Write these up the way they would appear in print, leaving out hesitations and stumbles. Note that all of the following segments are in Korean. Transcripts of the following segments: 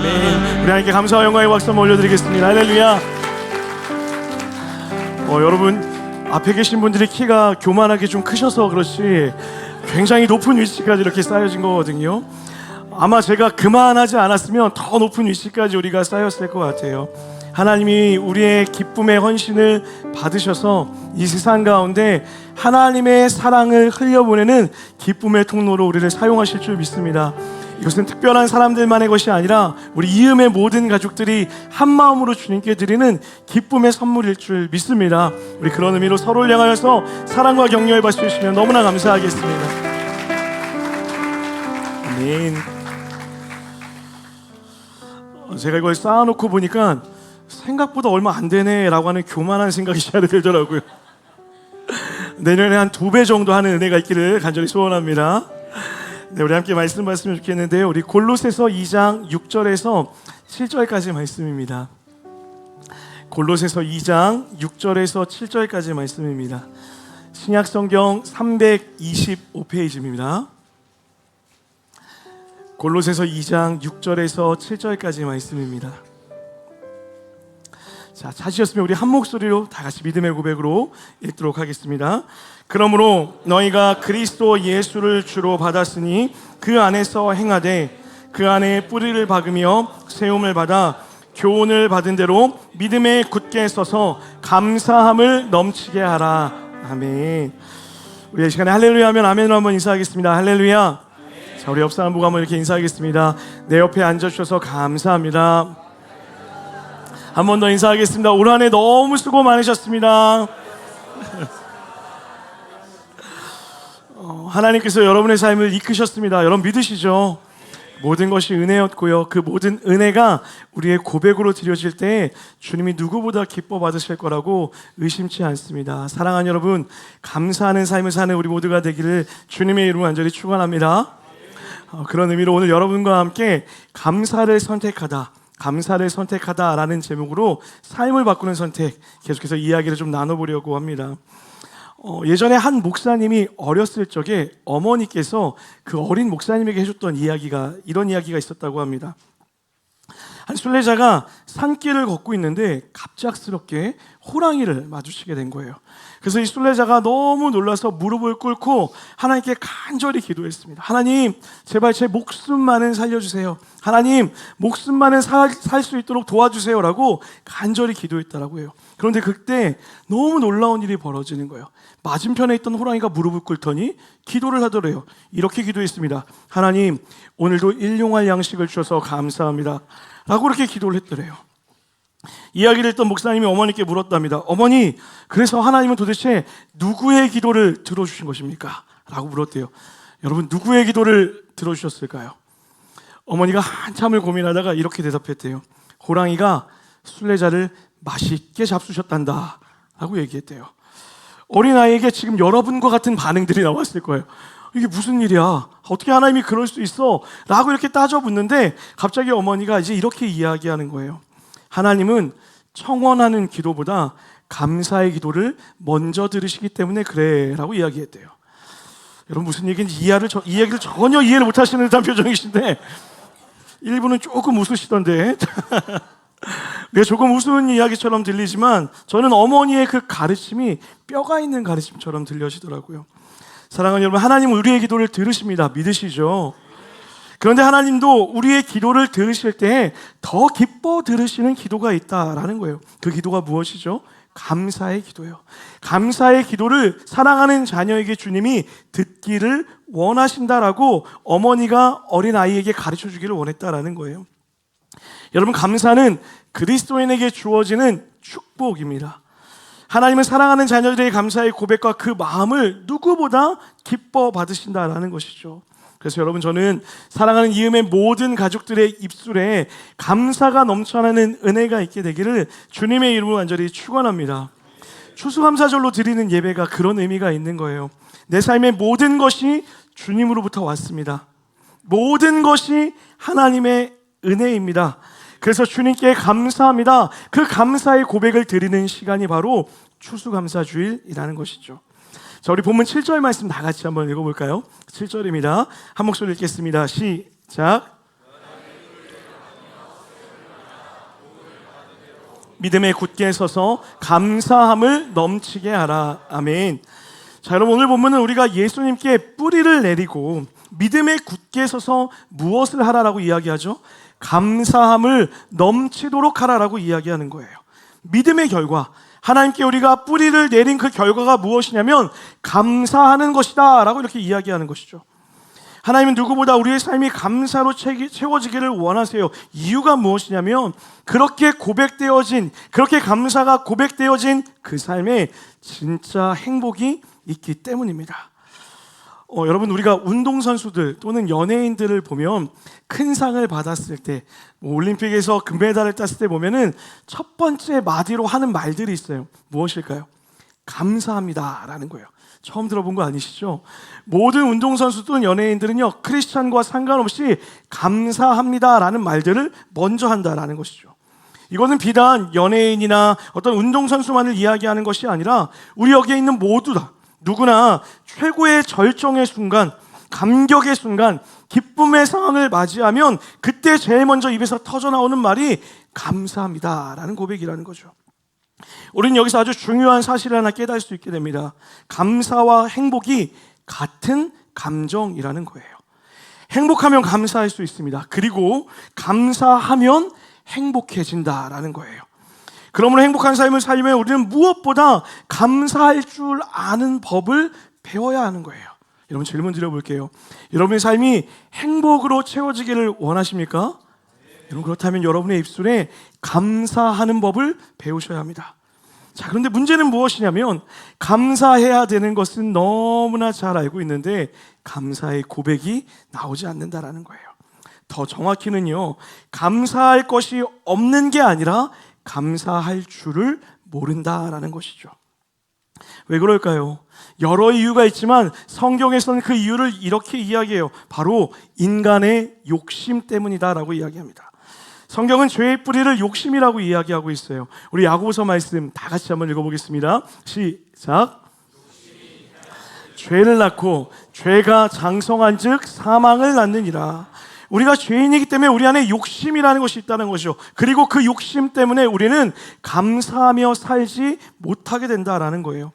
아멘. 우리 하나님께 감사와 영광의 박수 한번 올려드리겠습니다. 할렐루야. 여러분 앞에 계신 분들이 키가 교만하게 좀 크셔서 그렇지 굉장히 높은 위치까지 이렇게 쌓여진 거거든요. 아마 제가 그만하지 않았으면 더 높은 위치까지 우리가 쌓였을 것 같아요. 하나님이 우리의 기쁨의 헌신을 받으셔서 이 세상 가운데 하나님의 사랑을 흘려보내는 기쁨의 통로로 우리를 사용하실 줄 믿습니다. 이것은 특별한 사람들만의 것이 아니라 우리 이음의 모든 가족들이 한 마음으로 주님께 드리는 기쁨의 선물일 줄 믿습니다. 우리 그런 의미로 서로를 향하여서 사랑과 격려의 박수 주시면 너무나 감사하겠습니다. 아멘. 제가 이걸 쌓아놓고 보니까 생각보다 얼마 안 되네 라고 하는 교만한 생각이 시작이 들더라고요. 내년에 한 2배 정도 하는 은혜가 있기를 간절히 소원합니다. 네, 우리 함께 말씀 봤으면 좋겠는데요. 우리 골로새서 2장 6절에서 7절까지 말씀입니다. 골로새서 2장 6절에서 7절까지 말씀입니다. 신약성경 325페이지입니다. 골로새서 2장 6절에서 7절까지 말씀입니다. 자, 찾으셨으면 우리 한 목소리로 다 같이 믿음의 고백으로 읽도록 하겠습니다. 그러므로 너희가 그리스도 예수를 주로 받았으니 그 안에서 행하되 그 안에 뿌리를 박으며 세움을 받아 교훈을 받은 대로 믿음에 굳게 서서 감사함을 넘치게 하라. 아멘. 우리 이 시간에 할렐루야 하면 아멘으로 한번 인사하겠습니다. 할렐루야. 자, 우리 옆 사람 보고 한번 이렇게 인사하겠습니다. 내 옆에 앉아주셔서 감사합니다. 한 번 더 인사하겠습니다. 올 한 해 너무 수고 많으셨습니다. 하나님께서 여러분의 삶을 이끄셨습니다. 여러분 믿으시죠? 모든 것이 은혜였고요. 그 모든 은혜가 우리의 고백으로 드려질 때 주님이 누구보다 기뻐 받으실 거라고 의심치 않습니다. 사랑하는 여러분, 감사하는 삶을 사는 우리 모두가 되기를 주님의 이름으로 간절히 축원합니다. 그런 의미로 오늘 여러분과 함께 감사를 선택하다라는 제목으로 삶을 바꾸는 선택 계속해서 이야기를 좀 나눠보려고 합니다. 예전에 한 목사님이 어렸을 적에 어머니께서 그 어린 목사님에게 해줬던 이런 이야기가 있었다고 합니다. 한 순례자가 산길을 걷고 있는데 갑작스럽게 호랑이를 마주치게 된 거예요. 그래서 이 순례자가 너무 놀라서 무릎을 꿇고 하나님께 간절히 기도했습니다. 하나님, 제발 제 목숨만은 살려주세요. 하나님, 목숨만은 살 수 있도록 도와주세요 라고 간절히 기도했다라고 해요. 그런데 그때 너무 놀라운 일이 벌어지는 거예요. 맞은편에 있던 호랑이가 무릎을 꿇더니 기도를 하더래요. 이렇게 기도했습니다. 하나님, 오늘도 일용할 양식을 주셔서 감사합니다 라고 그렇게 기도를 했더래요. 이야기를 했던 목사님이 어머니께 물었답니다. 어머니, 그래서 하나님은 도대체 누구의 기도를 들어주신 것입니까? 라고 물었대요. 여러분, 누구의 기도를 들어주셨을까요? 어머니가 한참을 고민하다가 이렇게 대답했대요. 호랑이가 순례자를 맛있게 잡수셨단다 라고 얘기했대요. 어린아이에게 지금 여러분과 같은 반응들이 나왔을 거예요. 이게 무슨 일이야? 어떻게 하나님이 그럴 수 있어? 라고 이렇게 따져 묻는데 갑자기 어머니가 이제 이렇게 이야기하는 거예요. 하나님은 청원하는 기도보다 감사의 기도를 먼저 들으시기 때문에 그래 라고 이야기했대요. 여러분 무슨 얘기인지 이 이야기를 전혀 이해를 못하시는 듯한 표정이신데 일부는 조금 웃으시던데 조금 우스운 이야기처럼 들리지만 저는 어머니의 그 가르침이 뼈가 있는 가르침처럼 들려지더라고요. 사랑하는 여러분, 하나님은 우리의 기도를 들으십니다. 믿으시죠? 그런데 하나님도 우리의 기도를 들으실 때 더 기뻐 들으시는 기도가 있다라는 거예요. 그 기도가 무엇이죠? 감사의 기도예요. 감사의 기도를 사랑하는 자녀에게 주님이 듣기를 원하신다라고 어머니가 어린아이에게 가르쳐 주기를 원했다라는 거예요. 여러분, 감사는 그리스도인에게 주어지는 축복입니다. 하나님은 사랑하는 자녀들의 감사의 고백과 그 마음을 누구보다 기뻐 받으신다라는 것이죠. 그래서 여러분, 저는 사랑하는 이음의 모든 가족들의 입술에 감사가 넘쳐나는 은혜가 있게 되기를 주님의 이름으로 간절히 축원합니다. 추수감사절로 드리는 예배가 그런 의미가 있는 거예요. 내 삶의 모든 것이 주님으로부터 왔습니다. 모든 것이 하나님의 은혜입니다. 그래서 주님께 감사합니다. 그 감사의 고백을 드리는 시간이 바로 추수감사주일이라는 것이죠. 자, 우리 본문 7절 말씀 다 같이 한번 읽어볼까요? 7절입니다. 한 목소리 읽겠습니다. 시작. 믿음에 굳게 서서 감사함을 넘치게 하라. 아멘. 자, 여러분, 오늘 보면은 우리가 예수님께 뿌리를 내리고 믿음에 굳게 서서 무엇을 하라라고 이야기하죠? 감사함을 넘치도록 하라라고 이야기하는 거예요. 믿음의 결과, 하나님께 우리가 뿌리를 내린 그 결과가 무엇이냐면 감사하는 것이다 라고 이렇게 이야기하는 것이죠. 하나님은 누구보다 우리의 삶이 감사로 채워지기를 원하세요. 이유가 무엇이냐면 그렇게 감사가 고백되어진 그 삶에 진짜 행복이 있기 때문입니다. 여러분, 우리가 운동선수들 또는 연예인들을 보면 큰 상을 받았을 때, 올림픽에서 금메달을 땄을 때 보면은 첫 번째 마디로 하는 말들이 있어요. 무엇일까요? 감사합니다 라는 거예요. 처음 들어본 거 아니시죠? 모든 운동선수 또는 연예인들은요, 크리스찬과 상관없이 감사합니다 라는 말들을 먼저 한다라는 것이죠. 이거는 비단 연예인이나 어떤 운동선수만을 이야기하는 것이 아니라 우리 여기에 있는 모두 다, 누구나 최고의 절정의 순간, 감격의 순간, 기쁨의 상황을 맞이하면 그때 제일 먼저 입에서 터져나오는 말이 감사합니다 라는 고백이라는 거죠. 우리는 여기서 아주 중요한 사실을 하나 깨달을 수 있게 됩니다. 감사와 행복이 같은 감정이라는 거예요. 행복하면 감사할 수 있습니다. 그리고 감사하면 행복해진다라는 거예요. 그러므로 행복한 삶을 살려면 우리는 무엇보다 감사할 줄 아는 법을 배워야 하는 거예요. 여러분, 질문 드려볼게요. 여러분의 삶이 행복으로 채워지기를 원하십니까? 여러분, 그렇다면 여러분의 입술에 감사하는 법을 배우셔야 합니다. 자, 그런데 문제는 무엇이냐면 감사해야 되는 것은 너무나 잘 알고 있는데 감사의 고백이 나오지 않는다라는 거예요. 더 정확히는요, 감사할 것이 없는 게 아니라 감사할 줄을 모른다라는 것이죠. 왜 그럴까요? 여러 이유가 있지만 성경에서는 그 이유를 이렇게 이야기해요. 바로 인간의 욕심 때문이다라고 이야기합니다. 성경은 죄의 뿌리를 욕심이라고 이야기하고 있어요. 우리 야고보서 말씀 다 같이 한번 읽어보겠습니다. 시작. 죄를 낳고 죄가 장성한 즉 사망을 낳느니라. 우리가 죄인이기 때문에 우리 안에 욕심이라는 것이 있다는 것이죠. 그리고 그 욕심 때문에 우리는 감사하며 살지 못하게 된다라는 거예요.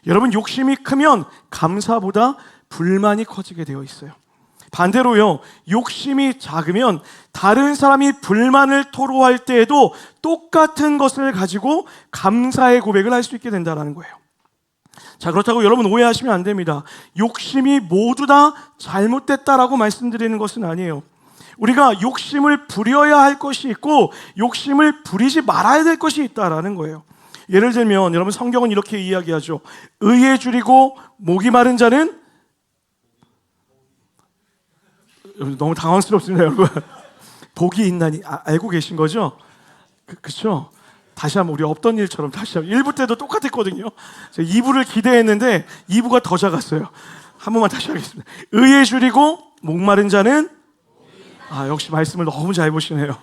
여러분, 욕심이 크면 감사보다 불만이 커지게 되어 있어요. 반대로요, 욕심이 작으면 다른 사람이 불만을 토로할 때에도 똑같은 것을 가지고 감사의 고백을 할 수 있게 된다는 거예요. 자, 그렇다고 여러분 오해하시면 안 됩니다. 욕심이 모두 다 잘못됐다라고 말씀드리는 것은 아니에요. 우리가 욕심을 부려야 할 것이 있고 욕심을 부리지 말아야 될 것이 있다라는 거예요. 예를 들면 여러분, 성경은 이렇게 이야기하죠. 의에 줄이고 목이 마른 자는, 너무 당황스럽습니다 여러분. 복이 있나니, 알고 계신 거죠? 그렇죠? 다시 한번 우리 없던 일처럼 다시 한번, 1부 때도 똑같았거든요. 2부를 기대했는데 2부가 더 작았어요. 한 번만 다시 하겠습니다. 의에 줄이고 목마른 자는, 역시 말씀을 너무 잘 보시네요.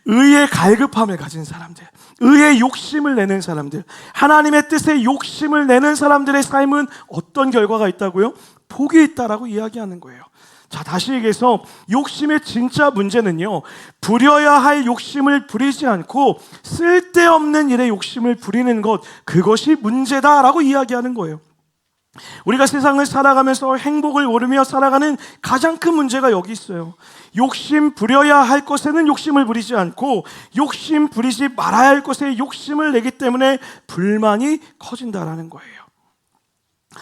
의의 갈급함을 가진 사람들, 의의 욕심을 내는 사람들, 하나님의 뜻에 욕심을 내는 사람들의 삶은 어떤 결과가 있다고요? 복이 있다라고 이야기하는 거예요. 자, 다시 얘기해서 욕심의 진짜 문제는요, 부려야 할 욕심을 부리지 않고 쓸데없는 일에 욕심을 부리는 것, 그것이 문제다라고 이야기하는 거예요. 우리가 세상을 살아가면서 행복을 모르며 살아가는 가장 큰 문제가 여기 있어요. 욕심 부려야 할 것에는 욕심을 부리지 않고 욕심 부리지 말아야 할 것에 욕심을 내기 때문에 불만이 커진다라는 거예요.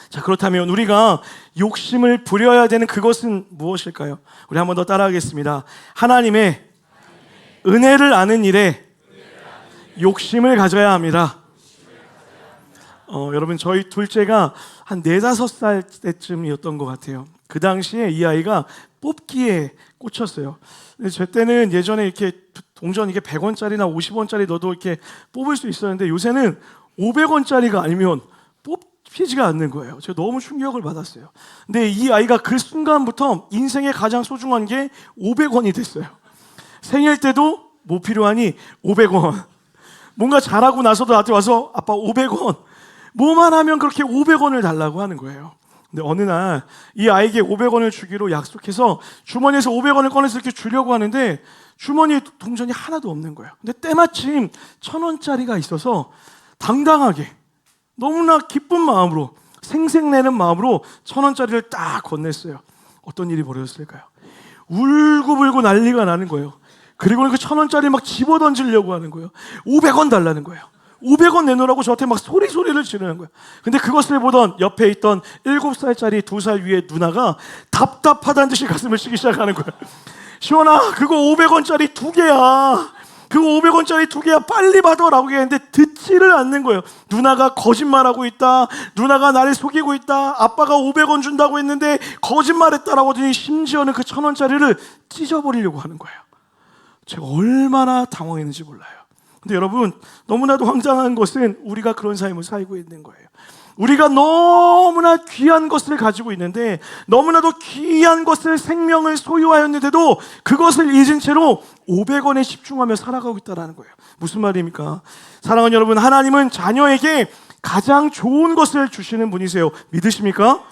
자, 그렇다면 우리가 욕심을 부려야 되는 그것은 무엇일까요? 우리 한 번 더 따라하겠습니다. 하나님의 은혜를 아는 일에 욕심을 가져야 합니다. 여러분, 저희 둘째가 한 4-5살 때쯤이었던 것 같아요. 그 당시에 이 아이가 뽑기에 꽂혔어요. 근데 저 때는 예전에 이렇게 동전 이게 100원짜리나 50원짜리 넣어도 이렇게 뽑을 수 있었는데 요새는 500원짜리가 아니면 뽑히지가 않는 거예요. 제가 너무 충격을 받았어요. 근데 이 아이가 그 순간부터 인생에 가장 소중한 게 500원이 됐어요. 생일 때도 뭐 필요하니 500원. 뭔가 잘하고 나서도 나한테 와서 아빠 500원. 뭐만 하면 그렇게 500원을 달라고 하는 거예요. 근데 어느 날 이 아이에게 500원을 주기로 약속해서 주머니에서 500원을 꺼내서 이렇게 주려고 하는데 주머니에 동전이 하나도 없는 거예요. 근데 때마침 1,000원짜리가 있어서 당당하게 너무나 기쁜 마음으로 생색내는 마음으로 1,000원짜리를 딱 건넸어요. 어떤 일이 벌어졌을까요? 울고불고 난리가 나는 거예요. 그리고는 그 1,000원짜리 막 집어던지려고 하는 거예요. 500원 달라는 거예요. 500원 내놓으라고 저한테 막 소리를 지르는 거예요. 근데 그것을 보던 옆에 있던 7살짜리 2살 위의 누나가 답답하다는 듯이 가슴을 치기 시작하는 거예요. 시원아, 그거 500원짜리 2개야. 그거 500원짜리 2개야. 빨리 받아라고 했는데 듣지를 않는 거예요. 누나가 거짓말하고 있다. 누나가 나를 속이고 있다. 아빠가 500원 준다고 했는데 거짓말했다라고 하더니 심지어는 그 1,000원짜리를 찢어버리려고 하는 거예요. 제가 얼마나 당황했는지 몰라요. 근데 여러분, 너무나도 황당한 것은 우리가 그런 삶을 살고 있는 거예요. 우리가 너무나 귀한 것을 가지고 있는데, 너무나도 귀한 것을, 생명을 소유하였는데도 그것을 잊은 채로 500원에 집중하며 살아가고 있다는 거예요. 무슨 말입니까? 사랑하는 여러분, 하나님은 자녀에게 가장 좋은 것을 주시는 분이세요. 믿으십니까?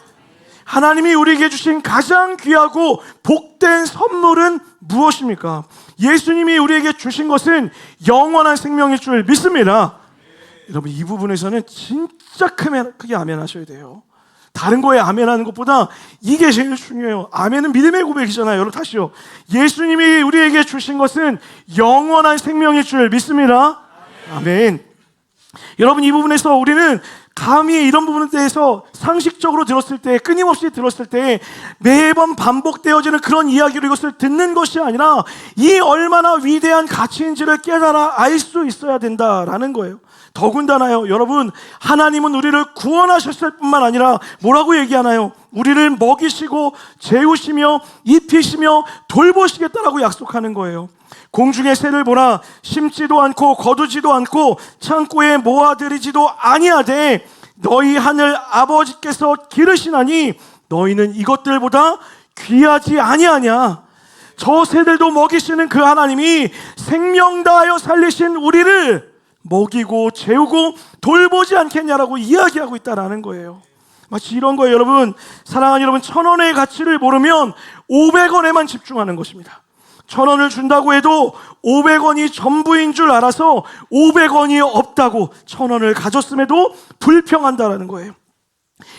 하나님이 우리에게 주신 가장 귀하고 복된 선물은 무엇입니까? 예수님이 우리에게 주신 것은 영원한 생명일 줄 믿습니다. 여러분, 이 부분에서는 진짜 크게 아멘하셔야 돼요. 다른 거에 아멘하는 것보다 이게 제일 중요해요. 아멘은 믿음의 고백이잖아요. 여러분, 다시요. 예수님이 우리에게 주신 것은 영원한 생명일 줄 믿습니다. 아멘. 여러분, 이 부분에서 우리는 감히 이런 부분에 대해서 상식적으로 들었을 때, 끊임없이 들었을 때 매번 반복되어지는 그런 이야기로 이것을 듣는 것이 아니라 이 얼마나 위대한 가치인지를 깨달아 알 수 있어야 된다라는 거예요. 더군다나요, 여러분, 하나님은 우리를 구원하셨을 뿐만 아니라 뭐라고 얘기하나요? 우리를 먹이시고 재우시며 입히시며 돌보시겠다라고 약속하는 거예요. 공중의 새를 보라, 심지도 않고 거두지도 않고 창고에 모아들이지도 아니하되 너희 하늘 아버지께서 기르시나니 너희는 이것들보다 귀하지 아니하냐. 저 새들도 먹이시는 그 하나님이 생명 다하여 살리신 우리를 먹이고 재우고 돌보지 않겠냐라고 이야기하고 있다라는 거예요. 마치 이런 거예요. 여러분, 사랑하는 여러분, 1,000원의 가치를 모르면 500원에만 집중하는 것입니다. 1,000원을 준다고 해도 500원이 전부인 줄 알아서 500원이 없다고 1,000원을 가졌음에도 불평한다라는 거예요.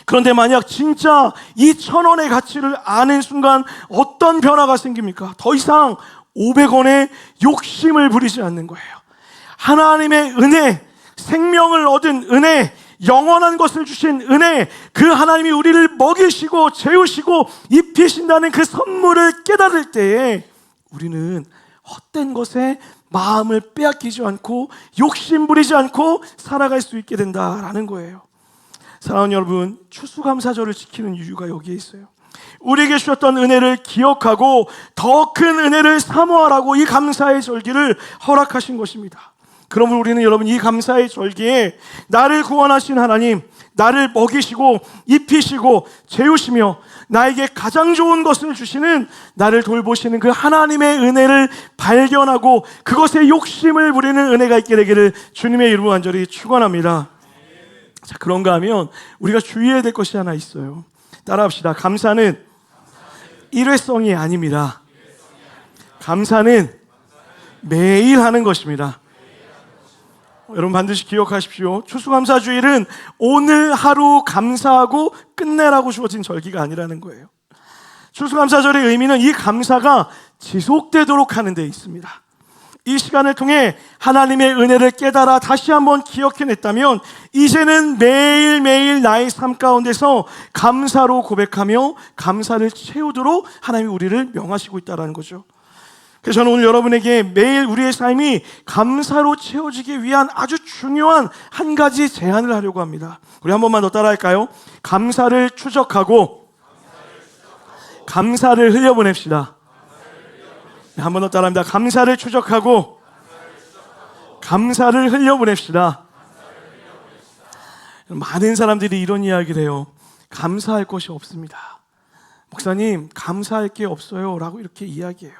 그런데 만약 진짜 이 1,000원의 가치를 아는 순간 어떤 변화가 생깁니까? 더 이상 500원에 욕심을 부리지 않는 거예요. 하나님의 은혜, 생명을 얻은 은혜, 영원한 것을 주신 은혜, 그 하나님이 우리를 먹이시고 재우시고 입히신다는 그 선물을 깨달을 때에 우리는 헛된 것에 마음을 빼앗기지 않고 욕심 부리지 않고 살아갈 수 있게 된다라는 거예요. 사랑하는 여러분, 추수감사절을 지키는 이유가 여기에 있어요. 우리에게 주셨던 은혜를 기억하고 더 큰 은혜를 사모하라고 이 감사의 절기를 허락하신 것입니다. 그러면 우리는 여러분, 이 감사의 절기에 나를 구원하신 하나님, 나를 먹이시고 입히시고 재우시며 나에게 가장 좋은 것을 주시는, 나를 돌보시는 그 하나님의 은혜를 발견하고 그것에 욕심을 부리는 은혜가 있게 되기를 주님의 이름으로 간절히 축원합니다. 자, 그런가 하면 우리가 주의해야 될 것이 하나 있어요. 따라합시다. 감사는 일회성이 아닙니다. 감사는 매일 하는 것입니다. 여러분, 반드시 기억하십시오. 추수감사주일은 오늘 하루 감사하고 끝내라고 주어진 절기가 아니라는 거예요. 추수감사절의 의미는 이 감사가 지속되도록 하는 데 있습니다. 이 시간을 통해 하나님의 은혜를 깨달아 다시 한번 기억해냈다면 이제는 매일매일 나의 삶 가운데서 감사로 고백하며 감사를 채우도록 하나님이 우리를 명하시고 있다는 거죠. 그래서 저는 오늘 여러분에게 매일 우리의 삶이 감사로 채워지기 위한 아주 중요한 한 가지 제안을 하려고 합니다. 우리 한 번만 더 따라할까요? 감사를 추적하고 감사를 흘려보냅시다. 한 번 더 따라합니다. 감사를 추적하고 감사를 흘려보냅시다. 많은 사람들이 이런 이야기를 해요. 감사할 것이 없습니다. 목사님, 감사할 게 없어요 라고 이렇게 이야기해요.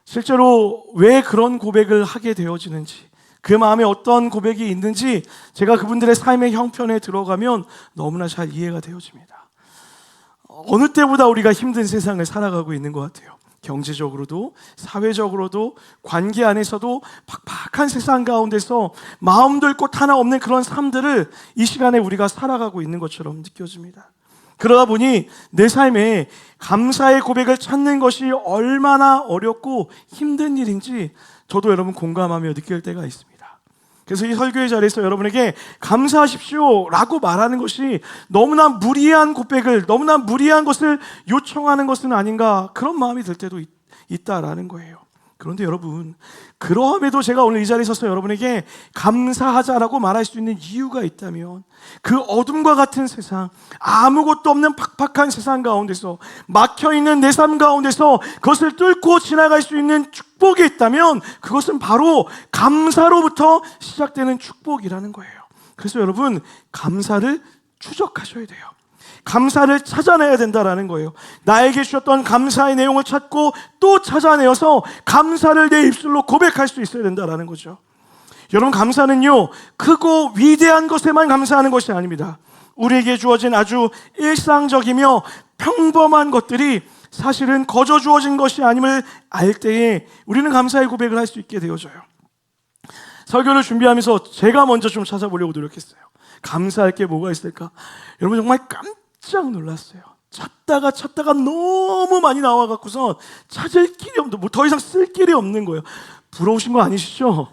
실제로 왜 그런 고백을 하게 되어지는지, 그 마음에 어떤 고백이 있는지 제가 그분들의 삶의 형편에 들어가면 너무나 잘 이해가 되어집니다. 어느 때보다 우리가 힘든 세상을 살아가고 있는 것 같아요. 경제적으로도 사회적으로도 관계 안에서도 팍팍한 세상 가운데서 마음도 있고 하나 없는 그런 삶들을 이 시간에 우리가 살아가고 있는 것처럼 느껴집니다. 그러다 보니 내 삶에 감사의 고백을 찾는 것이 얼마나 어렵고 힘든 일인지 저도 여러분 공감하며 느낄 때가 있습니다. 그래서 이 설교의 자리에서 여러분에게 감사하십시오 라고 말하는 것이 너무나 무리한 고백을, 너무나 무리한 것을 요청하는 것은 아닌가, 그런 마음이 들 때도 있다라는 거예요. 그런데 여러분, 그러함에도 제가 오늘 이 자리에 서서 여러분에게 감사하자라고 말할 수 있는 이유가 있다면, 그 어둠과 같은 세상, 아무것도 없는 팍팍한 세상 가운데서, 막혀있는 내 삶 가운데서 그것을 뚫고 지나갈 수 있는 축복이 있다면 그것은 바로 감사로부터 시작되는 축복이라는 거예요. 그래서 여러분, 감사를 추적하셔야 돼요. 감사를 찾아내야 된다라는 거예요. 나에게 주셨던 감사의 내용을 찾고 또 찾아내어서 감사를 내 입술로 고백할 수 있어야 된다라는 거죠. 여러분, 감사는요, 크고 위대한 것에만 감사하는 것이 아닙니다. 우리에게 주어진 아주 일상적이며 평범한 것들이 사실은 거저 주어진 것이 아님을 알 때에 우리는 감사의 고백을 할 수 있게 되어져요. 설교를 준비하면서 제가 먼저 좀 찾아보려고 노력했어요. 감사할 게 뭐가 있을까? 여러분, 정말 깜짝 놀랐어요. 찾다가 너무 많이 나와갖고서 찾을 길이 없는, 뭐 더 이상 쓸 길이 없는 거예요. 부러우신 거 아니시죠?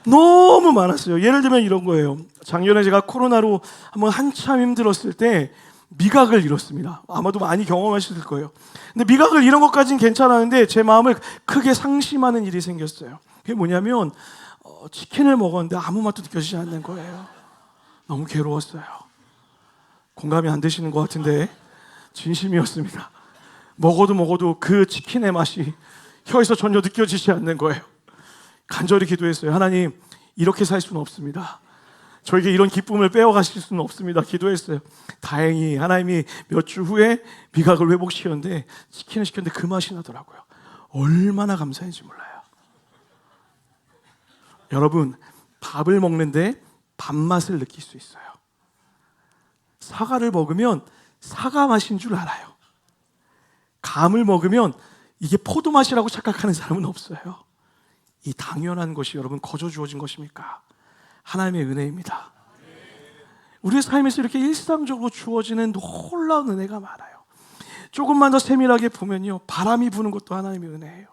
너무 많았어요. 예를 들면 이런 거예요. 작년에 제가 코로나로 한번 한참 힘들었을 때 미각을 잃었습니다. 아마도 많이 경험하셨을 거예요. 근데 미각을 잃은 것까지는 괜찮았는데 제 마음을 크게 상심하는 일이 생겼어요. 그게 뭐냐면 치킨을 먹었는데 아무 맛도 느껴지지 않는 거예요. 너무 괴로웠어요. 공감이 안 되시는 것 같은데 진심이었습니다. 먹어도 그 치킨의 맛이 혀에서 전혀 느껴지지 않는 거예요. 간절히 기도했어요. 하나님, 이렇게 살 수는 없습니다. 저에게 이런 기쁨을 빼어가실 수는 없습니다. 기도했어요. 다행히 하나님이 몇 주 후에 미각을 회복시켰는데 치킨을 시켰는데 그 맛이 나더라고요. 얼마나 감사한지 몰라요. 여러분, 밥을 먹는데 밥맛을 느낄 수 있어요. 사과를 먹으면 사과 맛인 줄 알아요. 감을 먹으면 이게 포도 맛이라고 착각하는 사람은 없어요. 이 당연한 것이 여러분 거저 주어진 것입니까? 하나님의 은혜입니다. 우리의 삶에서 이렇게 일상적으로 주어지는 놀라운 은혜가 많아요. 조금만 더 세밀하게 보면요, 바람이 부는 것도 하나님의 은혜예요.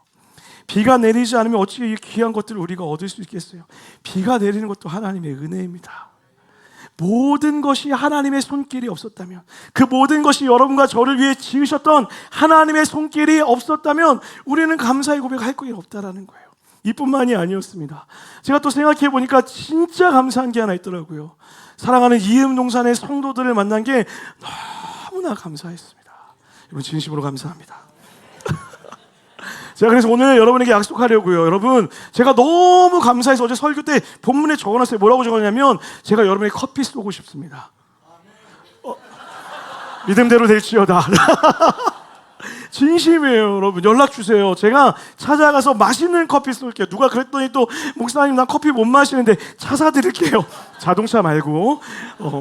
비가 내리지 않으면 어찌 이 귀한 것들을 우리가 얻을 수 있겠어요? 비가 내리는 것도 하나님의 은혜입니다. 모든 것이 하나님의 손길이 없었다면, 그 모든 것이 여러분과 저를 위해 지으셨던 하나님의 손길이 없었다면 우리는 감사의 고백할 것이 없다라는 거예요. 이뿐만이 아니었습니다. 제가 또 생각해 보니까 진짜 감사한 게 하나 있더라고요. 사랑하는 이음동산의 성도들을 만난 게 너무나 감사했습니다. 여러분, 진심으로 감사합니다. 제가 그래서 오늘 여러분에게 약속하려고요. 여러분, 제가 너무 감사해서 어제 설교 때 본문에 적어놨어요. 뭐라고 적었냐면, 제가 여러분에게 커피 쏘고 싶습니다. 믿음대로 될지어다. 진심이에요. 여러분, 연락 주세요. 제가 찾아가서 맛있는 커피 쏠게요. 누가 그랬더니 또 목사님, 난 커피 못 마시는데 차 사드릴게요. 자동차 말고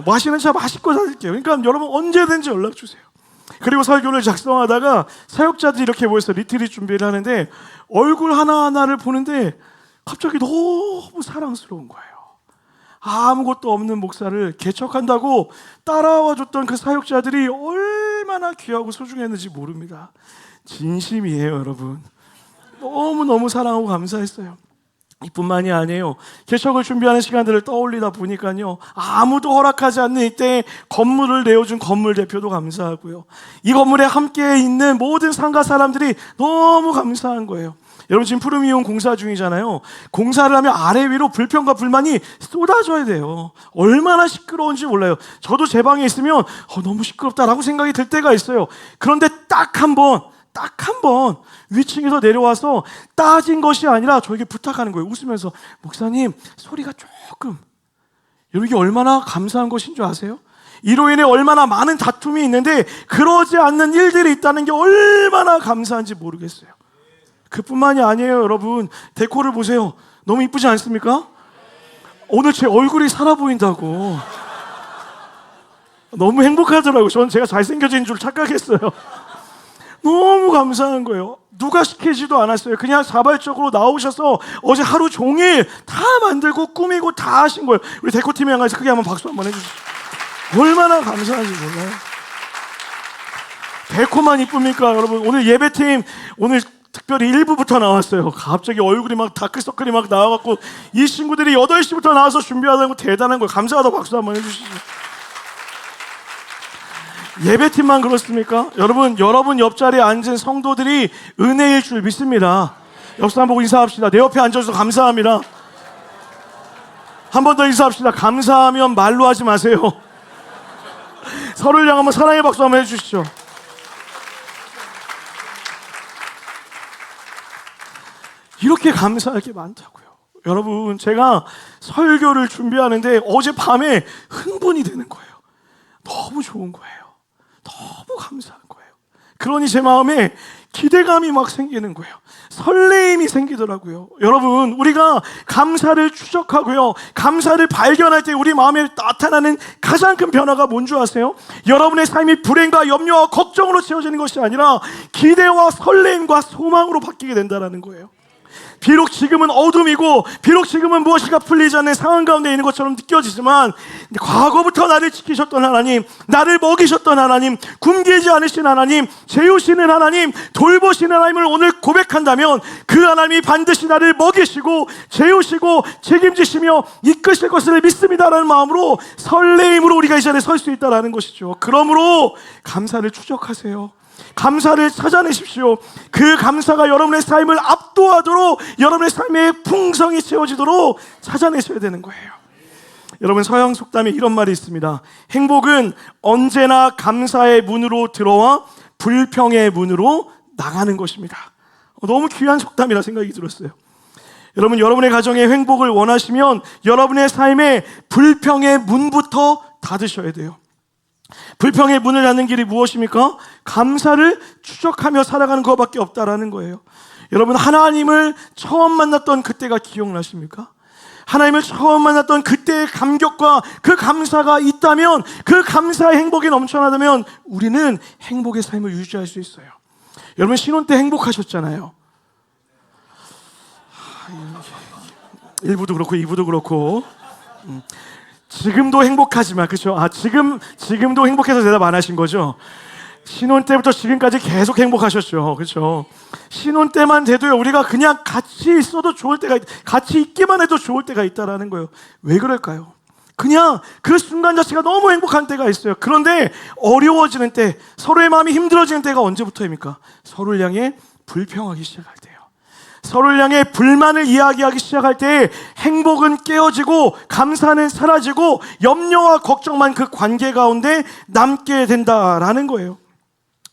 마시는 차 맛있고 사드릴게요. 그러니까 여러분, 언제든지 연락 주세요. 그리고 설교를 작성하다가 사역자들이 이렇게 모여서 리트릿 준비를 하는데 얼굴 하나하나를 보는데 갑자기 너무 사랑스러운 거예요. 아무것도 없는 목사를 개척한다고 따라와줬던 그 사역자들이 얼마나 귀하고 소중했는지 모릅니다. 진심이에요, 여러분. 너무너무 사랑하고 감사했어요. 이뿐만이 아니에요. 개척을 준비하는 시간들을 떠올리다 보니까요, 아무도 허락하지 않는 이때에 건물을 내어준 건물 대표도 감사하고요, 이 건물에 함께 있는 모든 상가 사람들이 너무 감사한 거예요. 여러분, 지금 푸르미온 공사 중이잖아요. 공사를 하면 아래 위로 불평과 불만이 쏟아져야 돼요. 얼마나 시끄러운지 몰라요. 저도 제 방에 있으면 너무 시끄럽다라고 생각이 들 때가 있어요. 그런데 딱 한 번 위층에서 내려와서 따진 것이 아니라 저에게 부탁하는 거예요. 웃으면서, 목사님, 소리가 조금. 여러분, 이게 얼마나 감사한 것인 줄 아세요? 이로 인해 얼마나 많은 다툼이 있는데 그러지 않는 일들이 있다는 게 얼마나 감사한지 모르겠어요. 그뿐만이 아니에요. 여러분, 데코를 보세요. 너무 이쁘지 않습니까? 오늘 제 얼굴이 살아 보인다고. 너무 행복하더라고요. 저는 제가 잘생겨진 줄 착각했어요. 너무 감사한 거예요. 누가 시키지도 않았어요. 그냥 자발적으로 나오셔서 어제 하루 종일 다 만들고 꾸미고 다 하신 거예요. 우리 데코팀에 향해서 크게 한번 박수 한번 해주세요. 얼마나 감사한지 몰라요. 데코만 이쁩니까 여러분? 오늘 예배팀 오늘 특별히 1부부터 나왔어요. 갑자기 얼굴이 막 다크서클이 막 나와갖고 이 친구들이 8시부터 나와서 준비하다는 거 대단한 거예요. 감사하다 박수 한번 해주시죠. 예배팀만 그렇습니까? 여러분 옆자리에 앉은 성도들이 은혜일 줄 믿습니다. 옆 사람 보고 인사합시다. 내 옆에 앉아서 감사합니다. 한 번 더 인사합시다. 감사하면 말로 하지 마세요. 서로를 향하면 사랑의 박수 한번 해주시죠. 이렇게 감사할 게 많다고요. 여러분, 제가 설교를 준비하는데 어젯밤에 흥분이 되는 거예요. 너무 좋은 거예요. 너무 감사한 거예요. 그러니 제 마음에 기대감이 막 생기는 거예요. 설레임이 생기더라고요. 여러분, 우리가 감사를 추적하고요, 감사를 발견할 때 우리 마음에 나타나는 가장 큰 변화가 뭔 줄 아세요? 여러분의 삶이 불행과 염려와 걱정으로 채워지는 것이 아니라 기대와 설레임과 소망으로 바뀌게 된다는 거예요. 비록 지금은 어둠이고 비록 지금은 무엇인가 풀리지 않는 상황 가운데 있는 것처럼 느껴지지만 과거부터 나를 지키셨던 하나님, 나를 먹이셨던 하나님, 굶기지 않으신 하나님, 재우시는 하나님, 돌보시는 하나님을 오늘 고백한다면 그 하나님이 반드시 나를 먹이시고 재우시고 책임지시며 이끄실 것을 믿습니다라는 마음으로 설레임으로 우리가 이 자리에 설 수 있다는 것이죠. 그러므로 감사를 추적하세요. 감사를 찾아내십시오. 그 감사가 여러분의 삶을 압도하도록, 여러분의 삶의 풍성이 채워지도록 찾아내셔야 되는 거예요. 여러분, 서양 속담에 이런 말이 있습니다. 행복은 언제나 감사의 문으로 들어와 불평의 문으로 나가는 것입니다. 너무 귀한 속담이라 생각이 들었어요. 여러분, 여러분의 가정에 행복을 원하시면 여러분의 삶에 불평의 문부터 닫으셔야 돼요. 불평의 문을 닫는 길이 무엇입니까? 감사를 추적하며 살아가는 것밖에 없다라는 거예요. 여러분, 하나님을 처음 만났던 그때가 기억나십니까? 하나님을 처음 만났던 그때의 감격과 그 감사가 있다면, 그 감사의 행복이 넘쳐나다면 우리는 행복의 삶을 유지할 수 있어요. 여러분, 신혼 때 행복하셨잖아요. 1부도 그렇고 2부도 그렇고 지금도 행복하지만, 그렇죠? 지금도 행복해서 대답 안 하신 거죠? 신혼 때부터 지금까지 계속 행복하셨죠, 그렇죠? 신혼 때만 돼도요, 우리가 그냥 같이 있어도 좋을 때가 같이 있기만 해도 좋을 때가 있다라는 거예요. 왜 그럴까요? 그냥 그 순간 자체가 너무 행복한 때가 있어요. 그런데 어려워지는 때, 서로의 마음이 힘들어지는 때가 언제부터입니까? 서로를 향해 불평하기 시작할 때요. 서로를 향해 불만을 이야기하기 시작할 때 행복은 깨어지고 감사는 사라지고 염려와 걱정만 그 관계 가운데 남게 된다라는 거예요.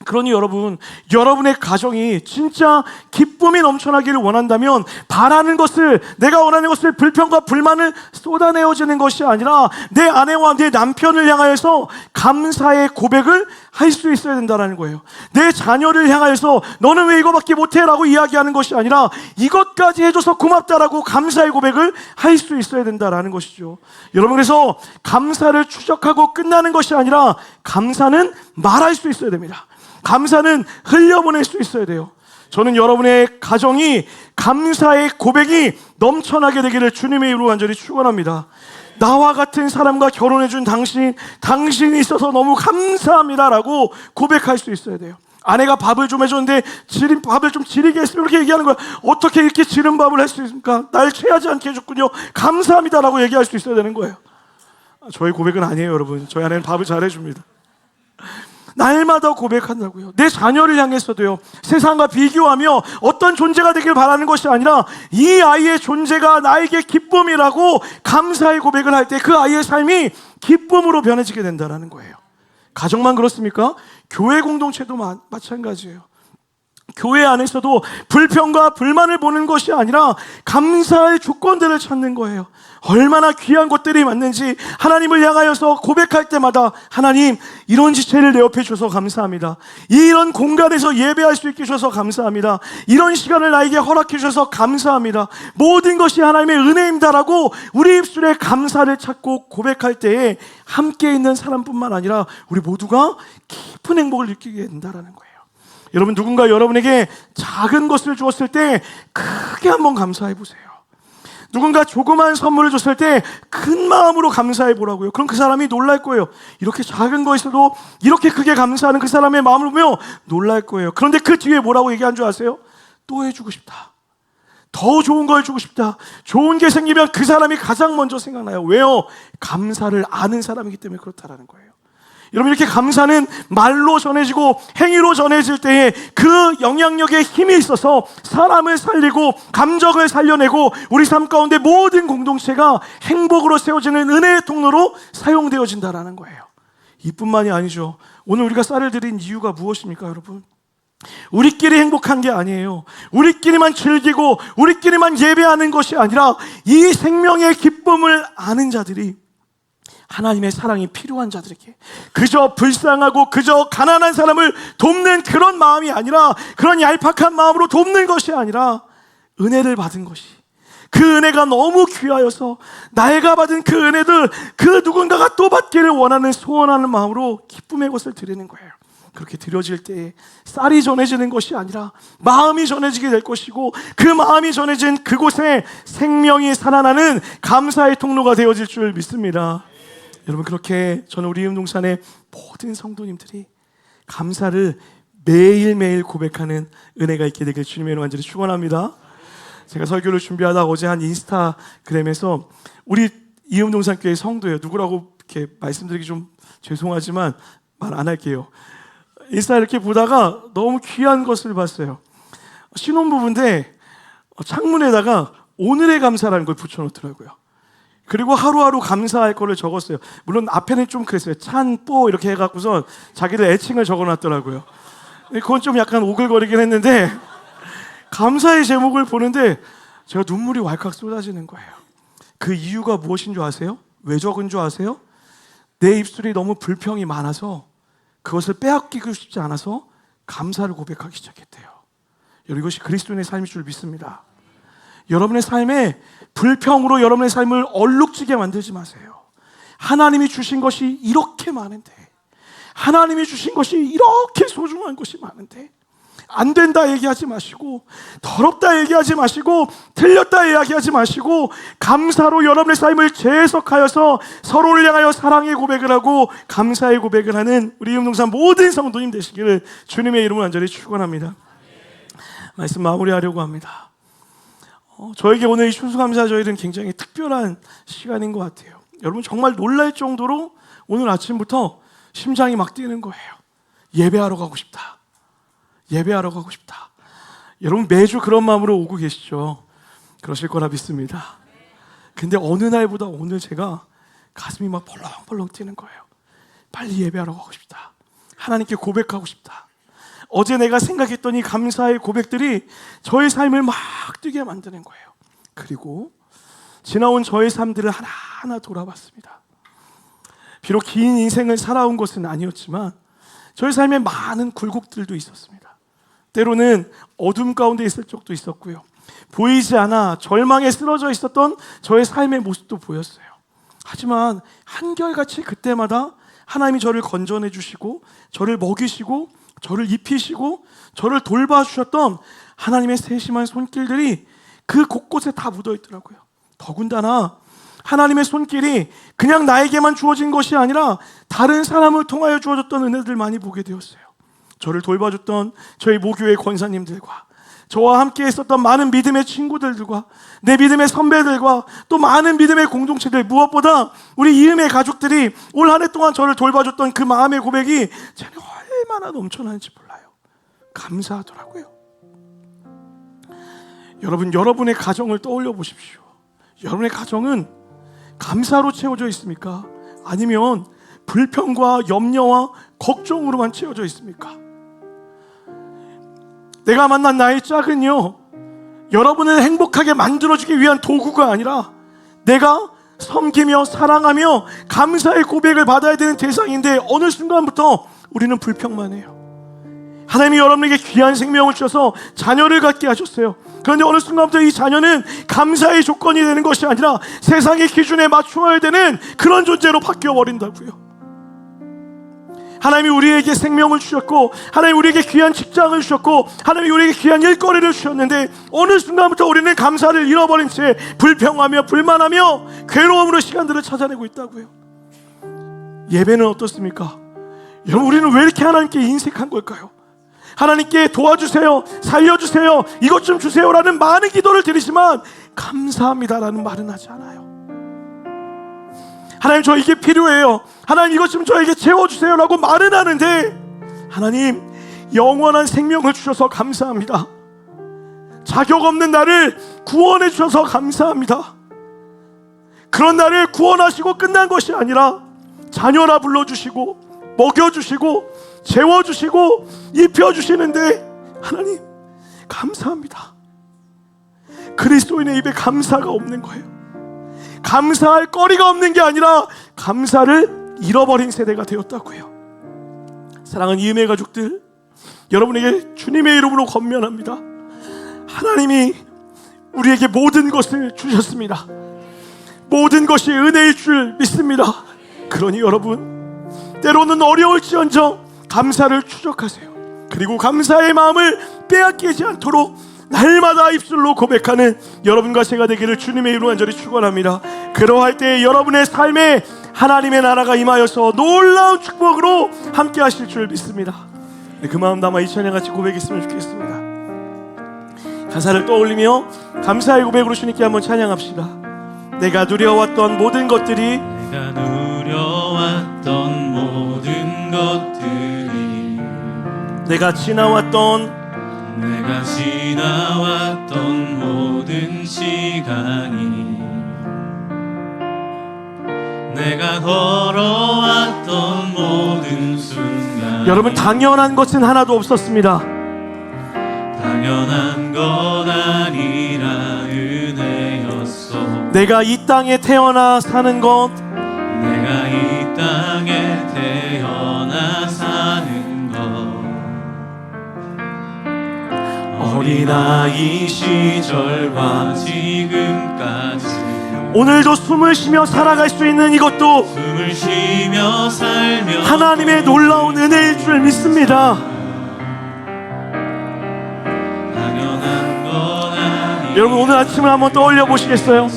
그러니 여러분, 여러분의 가정이 진짜 기쁨이 넘쳐나기를 원한다면 바라는 것을, 내가 원하는 것을 불평과 불만을 쏟아내어지는 것이 아니라 내 아내와 내 남편을 향하여서 감사의 고백을 할 수 있어야 된다는 거예요. 내 자녀를 향하여서 너는 왜 이거밖에 못해? 라고 이야기하는 것이 아니라 이것까지 해줘서 고맙다라고 감사의 고백을 할 수 있어야 된다는 것이죠. 여러분, 그래서 감사를 추적하고 끝나는 것이 아니라 감사는 말할 수 있어야 됩니다. 감사는 흘려보낼 수 있어야 돼요. 저는 여러분의 가정이 감사의 고백이 넘쳐나게 되기를 주님의 이름으로 간절히 축원합니다. 나와 같은 사람과 결혼해준 당신이 있어서 너무 감사합니다라고 고백할 수 있어야 돼요. 아내가 밥을 좀 해줬는데 밥을 좀 지리게 했으면 이렇게 얘기하는 거야. 어떻게 이렇게 지른 밥을 할 수 있습니까? 날 체하지 않게 해줬군요. 감사합니다라고 얘기할 수 있어야 되는 거예요. 저의 고백은 아니에요, 여러분. 저희 아내는 밥을 잘해줍니다. 날마다 고백한다고요. 내 자녀를 향해서도요, 세상과 비교하며 어떤 존재가 되길 바라는 것이 아니라 이 아이의 존재가 나에게 기쁨이라고 감사의 고백을 할 때 그 아이의 삶이 기쁨으로 변해지게 된다는 거예요. 가정만 그렇습니까? 교회 공동체도 마찬가지예요. 교회 안에서도 불평과 불만을 보는 것이 아니라 감사의 조건들을 찾는 거예요. 얼마나 귀한 것들이 많는지 하나님을 향하여서 고백할 때마다 하나님, 이런 지체를 내 옆에 주셔서 감사합니다. 이런 공간에서 예배할 수 있게 주셔서 감사합니다. 이런 시간을 나에게 허락해 주셔서 감사합니다. 모든 것이 하나님의 은혜입니다라고 우리 입술에 감사를 찾고 고백할 때에 함께 있는 사람뿐만 아니라 우리 모두가 깊은 행복을 느끼게 된다는 거예요. 여러분, 누군가 여러분에게 작은 것을 주었을 때 크게 한번 감사해 보세요. 누군가 조그만 선물을 줬을 때 큰 마음으로 감사해 보라고요. 그럼 그 사람이 놀랄 거예요. 이렇게 작은 거에서도 이렇게 크게 감사하는 그 사람의 마음을 보며 놀랄 거예요. 그런데 그 뒤에 뭐라고 얘기한 줄 아세요? 또 해주고 싶다. 더 좋은 걸 주고 싶다. 좋은 게 생기면 그 사람이 가장 먼저 생각나요. 왜요? 감사를 아는 사람이기 때문에 그렇다라는 거예요. 여러분, 이렇게 감사는 말로 전해지고 행위로 전해질 때에 그 영향력에 힘이 있어서 사람을 살리고 감정을 살려내고 우리 삶 가운데 모든 공동체가 행복으로 세워지는 은혜의 통로로 사용되어진다는 거예요. 이뿐만이 아니죠. 오늘 우리가 쌀을 드린 이유가 무엇입니까, 여러분? 우리끼리 행복한 게 아니에요. 우리끼리만 즐기고 우리끼리만 예배하는 것이 아니라 이 생명의 기쁨을 아는 자들이, 하나님의 사랑이 필요한 자들에게 그저 불쌍하고 그저 가난한 사람을 돕는 그런 마음이 아니라, 그런 얄팍한 마음으로 돕는 것이 아니라 은혜를 받은 것이, 그 은혜가 너무 귀하여서 내가 받은 그 은혜들 그 누군가가 또 받기를 원하는 소원하는 마음으로 기쁨의 것을 드리는 거예요. 그렇게 드려질 때에 쌀이 전해지는 것이 아니라 마음이 전해지게 될 것이고, 그 마음이 전해진 그곳에 생명이 살아나는 감사의 통로가 되어질 줄 믿습니다. 여러분, 그렇게 저는 우리 이음동산의 모든 성도님들이 감사를 매일매일 고백하는 은혜가 있게 되길 주님의 이름으로 간절히 축원합니다. 제가 설교를 준비하다 어제 한 인스타그램에서 우리 이음동산교회 성도예요. 누구라고 이렇게 말씀드리기 좀 죄송하지만 말 안 할게요. 인스타 이렇게 보다가 너무 귀한 것을 봤어요. 신혼부부인데 창문에다가 오늘의 감사라는 걸 붙여놓더라고요. 그리고 하루하루 감사할 거를 적었어요. 물론 앞에는 좀 그랬어요. 찬뽀 이렇게 해갖고서 자기들 애칭을 적어놨더라고요. 그건 좀 약간 오글거리긴 했는데, 감사의 제목을 보는데 제가 눈물이 왈칵 쏟아지는 거예요. 그 이유가 무엇인 줄 아세요? 왜 적은 줄 아세요? 내 입술이 너무 불평이 많아서 그것을 빼앗기고 싶지 않아서 감사를 고백하기 시작했대요. 여러분, 이것이 그리스도인의 삶일 줄 믿습니다. 여러분의 삶에 불평으로 여러분의 삶을 얼룩지게 만들지 마세요. 하나님이 주신 것이 이렇게 많은데, 하나님이 주신 것이 이렇게 소중한 것이 많은데 안 된다 얘기하지 마시고, 더럽다 얘기하지 마시고, 틀렸다 이야기하지 마시고, 감사로 여러분의 삶을 재해석하여서 서로를 향하여 사랑의 고백을 하고 감사의 고백을 하는 우리 이음동산 모든 성도님 되시기를 주님의 이름으로 간절히 축원합니다. 말씀 마무리하려고 합니다. 저에게 오늘 이 추수감사절은 굉장히 특별한 시간인 것 같아요. 여러분, 정말 놀랄 정도로 오늘 아침부터 심장이 막 뛰는 거예요. 예배하러 가고 싶다. 예배하러 가고 싶다. 여러분, 매주 그런 마음으로 오고 계시죠? 그러실 거라 믿습니다. 근데 어느 날보다 오늘 제가 가슴이 막 벌렁벌렁 뛰는 거예요. 빨리 예배하러 가고 싶다. 하나님께 고백하고 싶다. 어제 내가 생각했던 이 감사의 고백들이 저의 삶을 막 뛰게 만드는 거예요. 그리고 지나온 저의 삶들을 하나하나 돌아봤습니다. 비록 긴 인생을 살아온 것은 아니었지만 저의 삶에 많은 굴곡들도 있었습니다. 때로는 어둠 가운데 있을 적도 있었고요. 보이지 않아 절망에 쓰러져 있었던 저의 삶의 모습도 보였어요. 하지만 한결같이 그때마다 하나님이 저를 건져내 주시고, 저를 먹이시고, 저를 입히시고, 저를 돌봐주셨던 하나님의 세심한 손길들이 그 곳곳에 다 묻어있더라고요. 더군다나 하나님의 손길이 그냥 나에게만 주어진 것이 아니라 다른 사람을 통하여 주어졌던 은혜들 많이 보게 되었어요. 저를 돌봐줬던 저희 모교회 권사님들과, 저와 함께 있었던 많은 믿음의 친구들과, 내 믿음의 선배들과, 또 많은 믿음의 공동체들, 무엇보다 우리 이음의 가족들이 올 한 해 동안 저를 돌봐줬던 그 마음의 고백이 제가 얼마나 넘쳐나는지 몰라요. 감사하더라고요. 여러분, 여러분의 가정을 떠올려 보십시오. 여러분의 가정은 감사로 채워져 있습니까? 아니면 불평과 염려와 걱정으로만 채워져 있습니까? 내가 만난 나의 짝은요, 여러분을 행복하게 만들어주기 위한 도구가 아니라 내가 섬기며 사랑하며 감사의 고백을 받아야 되는 대상인데, 어느 순간부터 우리는 불평만 해요. 하나님이 여러분에게 귀한 생명을 주셔서 자녀를 갖게 하셨어요. 그런데 어느 순간부터 이 자녀는 감사의 조건이 되는 것이 아니라 세상의 기준에 맞추어야 되는 그런 존재로 바뀌어버린다고요. 하나님이 우리에게 생명을 주셨고, 하나님이 우리에게 귀한 직장을 주셨고, 하나님이 우리에게 귀한 일거리를 주셨는데, 어느 순간부터 우리는 감사를 잃어버린 채 불평하며 불만하며 괴로움으로 시간들을 찾아내고 있다고요. 예배는 어떻습니까? 여러분, 우리는 왜 이렇게 하나님께 인색한 걸까요? 하나님께 도와주세요, 살려주세요, 이것 좀 주세요라는 많은 기도를 드리지만 감사합니다라는 말은 하지 않아요. 하나님, 저 이게 필요해요, 하나님 이것 좀 저에게 채워주세요라고 말은 하는데, 하나님 영원한 생명을 주셔서 감사합니다, 자격 없는 나를 구원해 주셔서 감사합니다. 그런 나를 구원하시고 끝난 것이 아니라 자녀라 불러주시고 먹여주시고 재워주시고 입혀주시는데, 하나님 감사합니다. 그리스도인의 입에 감사가 없는 거예요. 감사할 거리가 없는 게 아니라 감사를 잃어버린 세대가 되었다고요. 사랑하는 이음의 가족들, 여러분에게 주님의 이름으로 권면합니다. 하나님이 우리에게 모든 것을 주셨습니다. 모든 것이 은혜일 줄 믿습니다. 그러니 여러분, 때로는 어려울지언정 감사를 추적하세요. 그리고 감사의 마음을 빼앗기지 않도록 날마다 입술로 고백하는 여러분과 제가 되기를 주님의 이름으로 간절히 축원합니다. 그러할 때 여러분의 삶에 하나님의 나라가 임하여서 놀라운 축복으로 함께 하실 줄 믿습니다. 그 마음 담아 이 찬양 같이 고백했으면 좋겠습니다. 가사를 떠올리며 감사의 고백으로 주님께 한번 찬양합시다. 내가 누려왔던 모든 것들이, 내가 누려왔던 모든 것들이, 내가 지나왔던 모든 시간이, 내가 걸어왔던 모든 순간, 여러분, 당연한 것은 하나도 없었습니다. 당연한 것 아니라 은혜였어. 내가 이 땅에 태어나 사는 것, 내가 이 땅에 태어나 사는 것, 어린아이 시절과 지금까지 오늘도 숨을 쉬며 살아갈 수 있는 이것도 숨을 쉬며 살며 하나님의 놀라운 은혜일 줄 믿습니다. 당연한 건 아니. 여러분, 오늘 아침을 한번 떠올려 보시겠어요?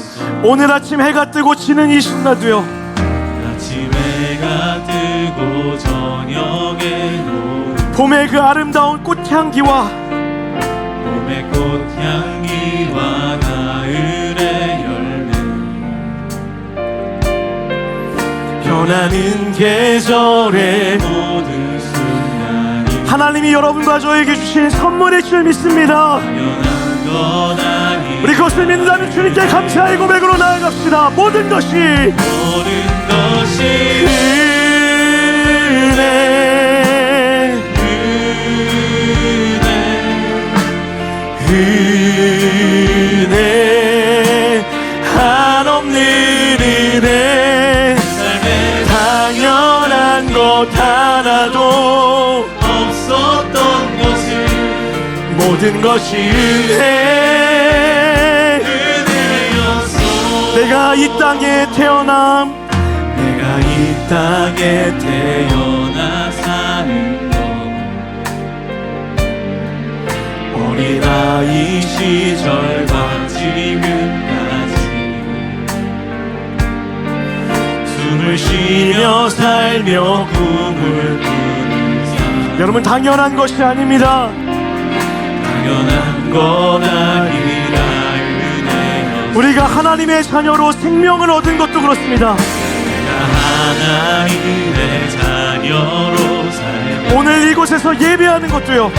오늘 아침 해가 뜨고 지는 이 순간도요, 아침 해가 뜨고 저녁에 노을, 봄의 그 아름다운 꽃향기와 봄의 꽃향기와 가을의 열매, 변하는 계절의 모든 순간이 하나님이 여러분과 저에게 주신 선물일 줄 믿습니다. 당연한 것 아니. 우리 그것을 믿는다면 주님께 감사의 고백으로 나아갑시다. 모든 것이 은혜, 은혜, 한없는 은혜, 당연한 것 하나도 없었던 것을 모든 것이 은혜였어. 내가 이 땅에 태어남, 내가 이 땅에 태어나 사는 것, 어린아이 시절과 지금까지 숨을 쉬며 살며 꿈을 꾸는 삶, 여러분, 당연한 것이 아닙니다. 당연한 건 아니라 은혜였어. 우리가 하나님의 자녀로 생명을 얻은 것도 그렇습니다. 내가 하나님의 자녀로 살고 오늘 이곳에서 예배하는 것도요,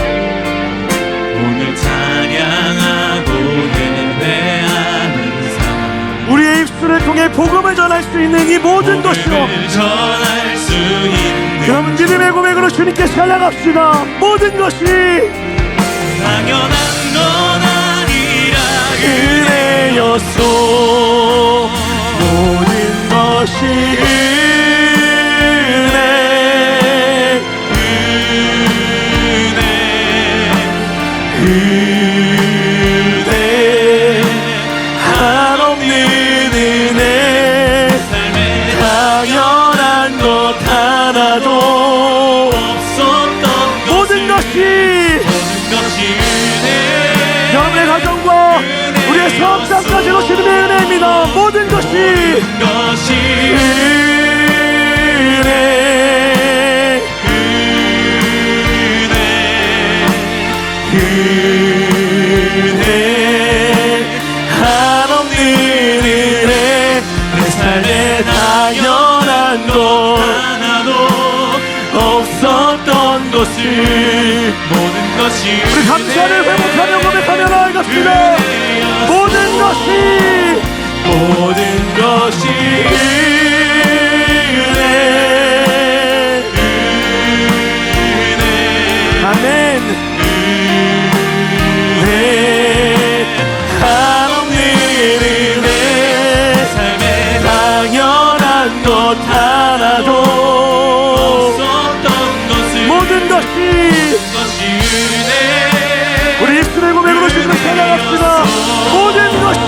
오늘 찬양하고 예배하는 삶, 우리의 입술을 통해 복음을 전할 수 있는 이 모든 것이요, 복음을 전할 수 있는 여러분, 믿음의 고백으로 주님께 찬양합시다. 모든 것이 당연한 건 아니라 은혜였소. 모든 것이 은혜, 은혜, 한없는 은혜. 삶에 당연한 것 하나도 없었던 모든 것이 은혜. 여러분의 가정과 우리의 사업장까지 오시는 은혜입니다. 모든 것이 은혜, 은혜, 한없는 은혜. 내 삶에 당연한 것 하나도 없었던 것을 모든 것이 우리 감사를 회복하며 고백하며 나아갑니다. 모든 것이 은혜. 아멘. 은혜, 한없는 은혜. 삶에 당연한 것 하나도 없었던 것을 모든 것이 은혜. 우리 입술의 고백으로 주님을 찬양합시다. 모든 것이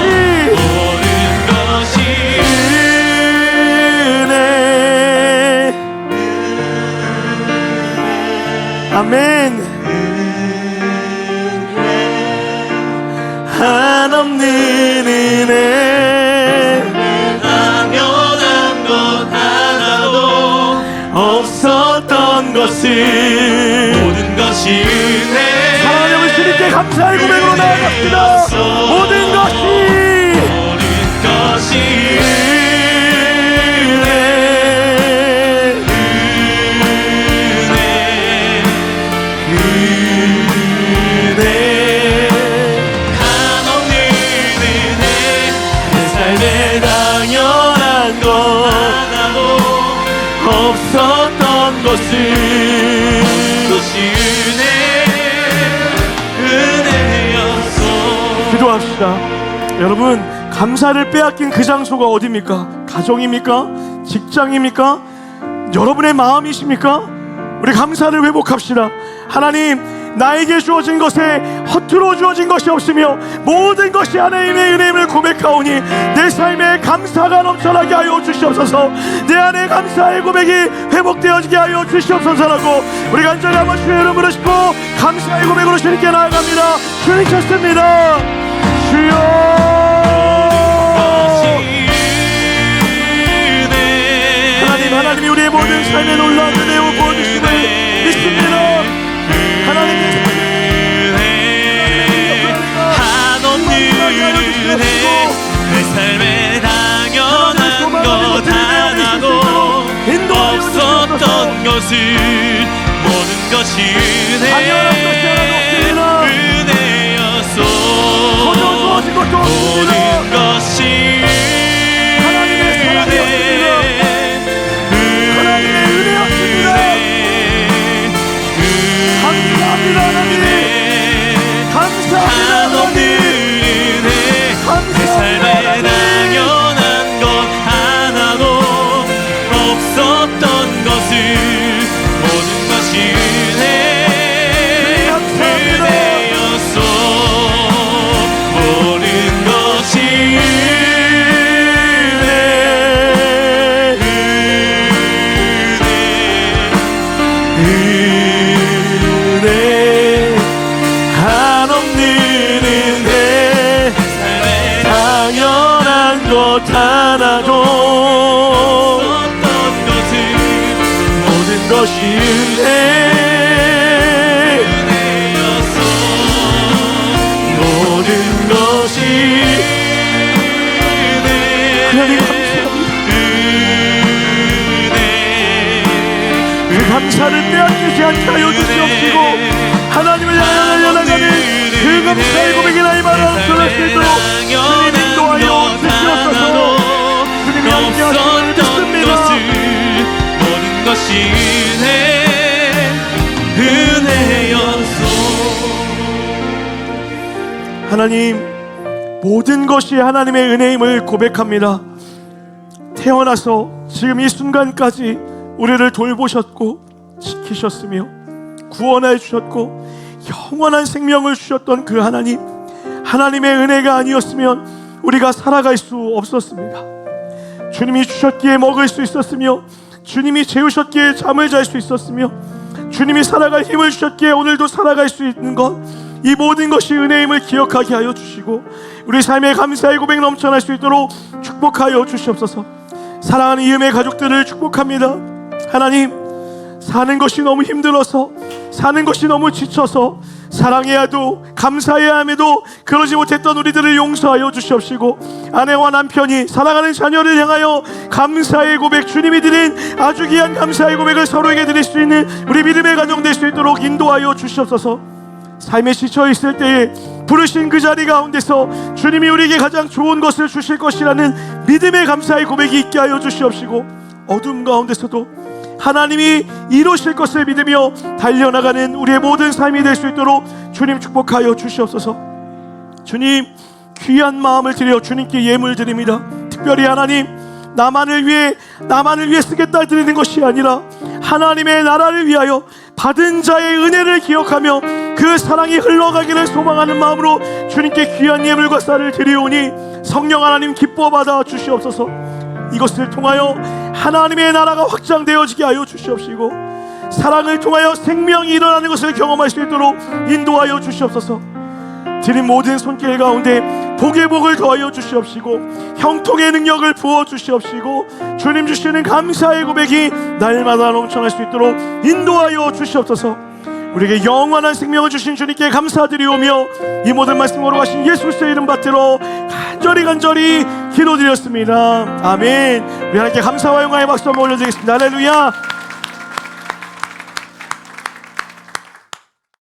은혜. 아멘. 한없는 은혜. 당연한 것 하나도 없었던 것을 모든 것이 은혜. 사랑하는 주님께 감사의 고백으로 나아갑시다. 모든 것이 은혜, 은혜, 한없는 은혜. 내 삶에 당연한 것 하나도 없었던 것을 은혜였소. 기도합시다. 여러분, 감사를 빼앗긴 그 장소가 어디입니까? 가정입니까? 직장입니까? 여러분의 마음이십니까? 우리 감사를 회복합시다. 하나님, 나에게 주어진 것에 허투루 주어진 것이 없으며 모든 것이 하나님의 은혜임을 고백하오니 내 삶에 감사가 넘쳐나게 하여 주시옵소서. 내 안에 감사의 고백이 회복되어지게 하여 주시옵소서라고 우리 간절히 한번 주의 이름을 부르시고 감사의 고백으로 주님께 나아갑니다. 주님 찾습니다. 주여, 하나님이 우리의 모든 삶에 놀라운 은혜を부어주심을 믿습니다. 하나님의 한없는 은혜. 내 삶에 당연한 것 하나도 없었던 것을 모든 것이 은혜였소. 모든 것이 한없는 은혜. 내 삶에 당연한 것 하나도 없었던 것을 모든 것이 은혜였소. 모든 것이 은혜, 한없는 은혜. 당연한 것 하나도 없었던 것을 모든 것이 은혜였소. 모든 것이 하나님 감사합니다. 그 감사를 빼앗기지 않게 하여 주시옵시고 하나님을 향하여 나아가는 그 감사의 고백이 나의 말을 전할 수 있도록 주님 인도하여 주시옵소서. 주님이 함께하시는 믿습니다. 모든 것이 은혜였소. 하나님, 모든 것이 하나님의 은혜임을 고백합니다. 태어나서 지금 이 순간까지 우리를 돌보셨고 지키셨으며 구원해 주셨고 영원한 생명을 주셨던 그 하나님, 하나님의 은혜가 아니었으면 우리가 살아갈 수 없었습니다. 주님이 주셨기에 먹을 수 있었으며, 주님이 재우셨기에 잠을 잘 수 있었으며, 주님이 살아갈 힘을 주셨기에 오늘도 살아갈 수 있는 것, 이 모든 것이 은혜임을 기억하게 하여 주시고 우리 삶에 감사의 고백 넘쳐날 수 있도록 축복하여 주시옵소서. 사랑하는 이음의 가족들을 축복합니다. 하나님, 사는 것이 너무 힘들어서, 사는 것이 너무 지쳐서 사랑해야 해도 감사해야 함에도 그러지 못했던 우리들을 용서하여 주시옵시고, 아내와 남편이 사랑하는 자녀를 향하여 감사의 고백, 주님이 드린 아주 귀한 감사의 고백을 서로에게 드릴 수 있는 우리 믿음의 가정 될 수 있도록 인도하여 주시옵소서. 삶에 지쳐있을 때에 부르신 그 자리 가운데서 주님이 우리에게 가장 좋은 것을 주실 것이라는 믿음의 감사의 고백이 있게 하여 주시옵시고, 어둠 가운데서도 하나님이 이루실 것을 믿으며 달려나가는 우리의 모든 삶이 될 수 있도록 주님 축복하여 주시옵소서. 주님, 귀한 마음을 드려 주님께 예물 드립니다. 특별히 하나님, 나만을 위해 쓰겠다 드리는 것이 아니라 하나님의 나라를 위하여 받은 자의 은혜를 기억하며 그 사랑이 흘러가기를 소망하는 마음으로 주님께 귀한 예물과 쌀을 드리오니 성령 하나님 기뻐 받아 주시옵소서. 이것을 통하여 하나님의 나라가 확장되어지게 하여 주시옵시고, 사랑을 통하여 생명이 일어나는 것을 경험할 수 있도록 인도하여 주시옵소서. 드린 모든 손길 가운데 복의 복을 더하여 주시옵시고, 형통의 능력을 부어 주시옵시고, 주님 주시는 감사의 고백이 날마다 넘쳐날 수 있도록 인도하여 주시옵소서. 우리에게 영원한 생명을 주신 주님께 감사드리오며 이 모든 말씀으로 가신 예수 그리스도의 이름 받들어 간절히 기도드렸습니다. 아멘. 우리 하나님께 감사와 영광의 박수 한번 올려드리겠습니다. 할렐루야.